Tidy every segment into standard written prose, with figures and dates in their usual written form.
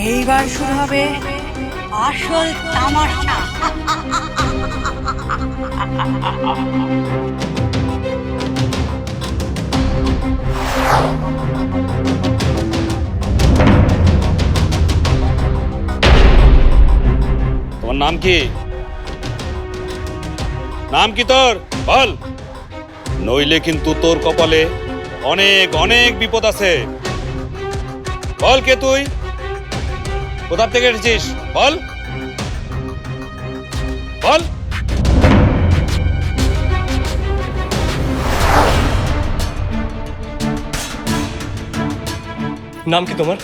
এইবার শুরু হবে আসল তামাশা। তোমার নাম কি? নাম কি তোর? বল, নইলে কিন্তু তোর কপালে অনেক অনেক বিপদ আছে। বল, কে তুই? কোথা থেকে এসেছিস? বল বল। নাম কি তোমার?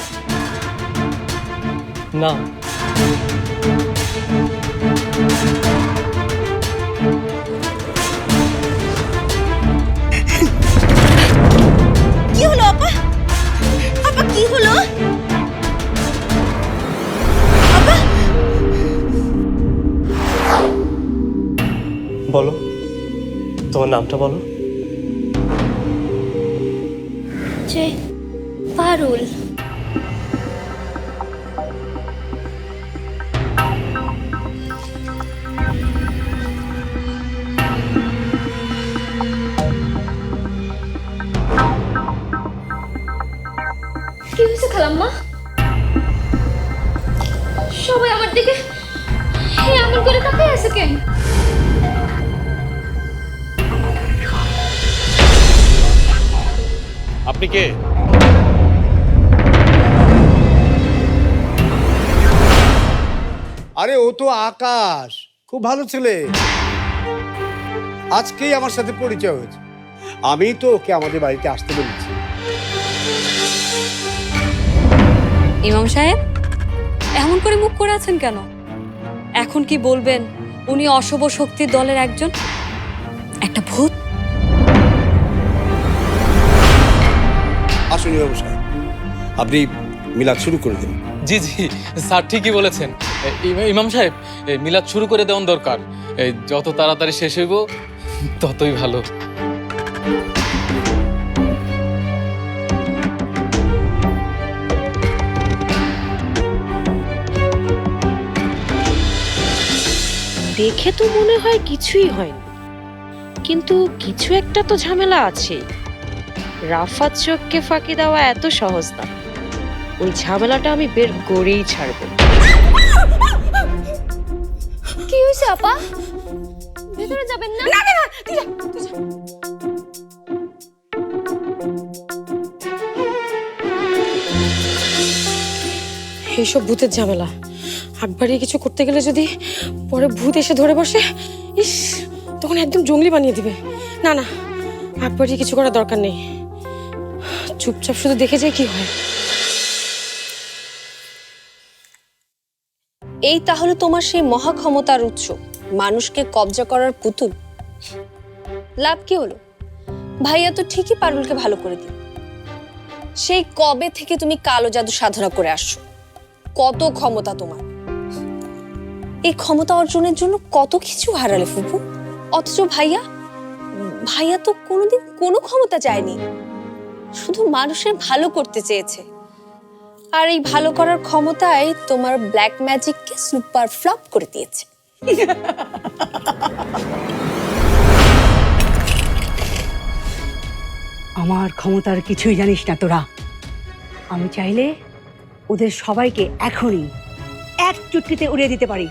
নাম? কি হলো আপা? আপা কি হলো? আপা বলো, তোমার নামটা বলো। যে পারুল। কি হয়েছে খালাম্মা? সবাই আমার দিকে এমন করে তাকিয়ে আছে কেন? আপনি কে? আরে ও তো আকাশ, খুব ভালো ছেলে। আজকেই আমার সাথে পরিচয় হয়েছে। আমি তো ওকে আমাদের বাড়িতে আসতে বলেছি। ইমাম সাহেব, এমন করে মুখ করে আছেন কেন? এখন কি বলবেন উনি অশুভ শক্তির দলের একজন, একটা ভূত? আসুন ইমাম সাহেব, আপনি মিলাদ শুরু করে দিন। জি জি, স্যার ঠিকই বলেছেন। ইমাম সাহেব, মিলাদ শুরু করে দেওয়ার দরকার। যত তাড়াতাড়ি শেষ হইব ততই ভালো। দেখে তো মনে হয় কিছুই হয়নি, কিন্তু কিছু একটা তো ঝামেলা আছে। রাফাত চোখকে ফাঁকি দেওয়া এত সহজ না। ওই ঝামেলাটা আমি বের করেই ছাড়বো। কি হয়েছে আপা? ভেতরে যাবেন না? না না না, তুই যা, তুই যা। এইসব ভূতের ঝামেলা, আকবারই কিছু করতে গেলে যদি পরে ভূত এসে ধরে বসে, ইস, তখন একদম জঙ্গলি বানিয়ে দিবে। না না, আকবারই কিছু করার দরকার নেই। চুপচাপ শুধু দেখে যায় কি হয়। এই তাহলে তোমার সেই মহা ক্ষমতার উৎস, মানুষকে কবজা করার পুতুল। লাভ কি হলো? ভাইয়া তো ঠিকই পারুলকে ভালো করে দিল। সেই কবে থেকে তুমি কালো জাদু সাধনা করে আসছো? কত ক্ষমতা তোমার! এই ক্ষমতা অর্জনের জন্য কত কিছু হারালে ফুপু। অথচ ভাইয়া ভাইয়া তো কোনোদিন কোনো ক্ষমতা চায়নি, শুধু মানুষের ভালো করতে চেয়েছে। আর এই ভালো করার ক্ষমতায় তোমার ব্ল্যাক ম্যাজিককে সুপার ফ্লপ করে দিয়েছে। আমার ক্ষমতার কিছুই জানিস না তোরা। আমি চাইলে ওদের সবাইকে এখনই এক চুটকিতে উড়িয়ে দিতে পারি।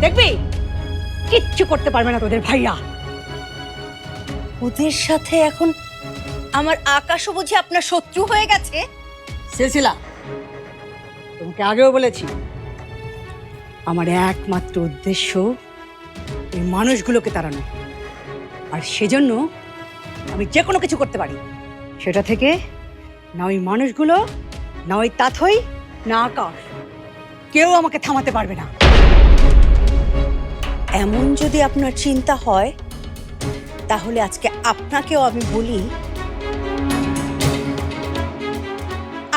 দেখবি, কিচ্ছু করতে পারবে না তোদের ভাইয়া। ওদের সাথে এখন আমার আকাশও বুঝি আপনার শত্রু হয়ে গেছে? সিলসিলা, তোমাকে আগেও বলেছি, আমার একমাত্র উদ্দেশ্য এই মানুষগুলোকে তাড়ানো। আর সেজন্য আমি যে কোনো কিছু করতে পারি। সেটা থেকে না ওই মানুষগুলো, না ওই তাথই, না আকাশ, কেউ আমাকে থামাতে পারবে না। এমন যদি আপনার চিন্তা হয়, তাহলে আজকে আপনাকেও আমি বলি,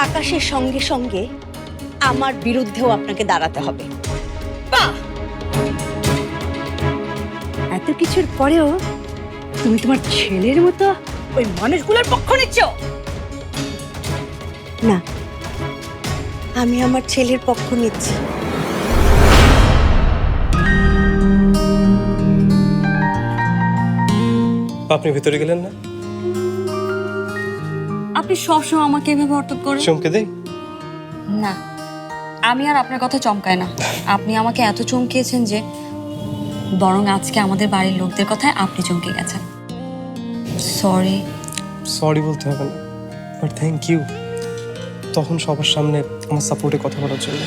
আকাশের সঙ্গে সঙ্গে আমার বিরুদ্ধেও আপনাকে দাঁড়াতে হবে। এত কিছুর পরেও তুমি তোমার ছেলের মতো ওই মানুষগুলোর পক্ষ নিচ্ছ? না, আমি আমার ছেলের পক্ষ নিচ্ছি। আপনি ভিতরে গেলেন না? আপনি সবসময় আমাকে এভাবে হঠাৎ করে চমকে দেই? না, আমি আর আপনার কথা চমকাই না। আপনি আমাকে এত চমকিয়েছেন যে বরং আজকে আমাদের বাড়ির লোকদের কথায় আপনি চমকে গেছেন। সরি। সরি বলতে হবে না, বাট থ্যাংক ইউ তখন সবার সামনে আমার সাপোর্টে কথা বলার জন্য।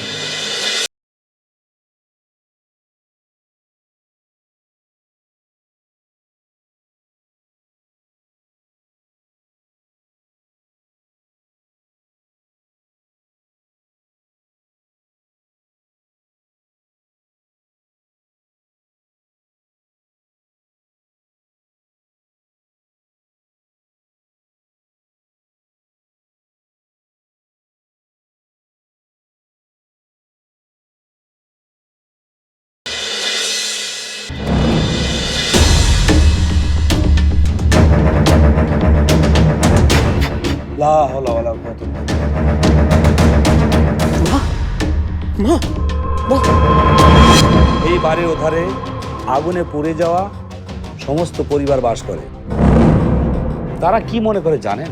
লা হাওলা ওয়ালা কুওয়াতা এই বাড়ির ওধারে আগুনে পুড়ে যাওয়া সমস্ত পরিবার বাস করে। তারা কি মনে করে জানেন?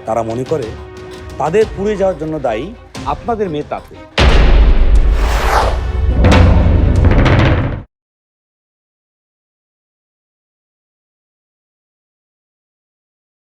তারা মনে করে তাদের পুড়ে যাওয়ার জন্য দায়ী আপনাদের মেয়ে তাতে।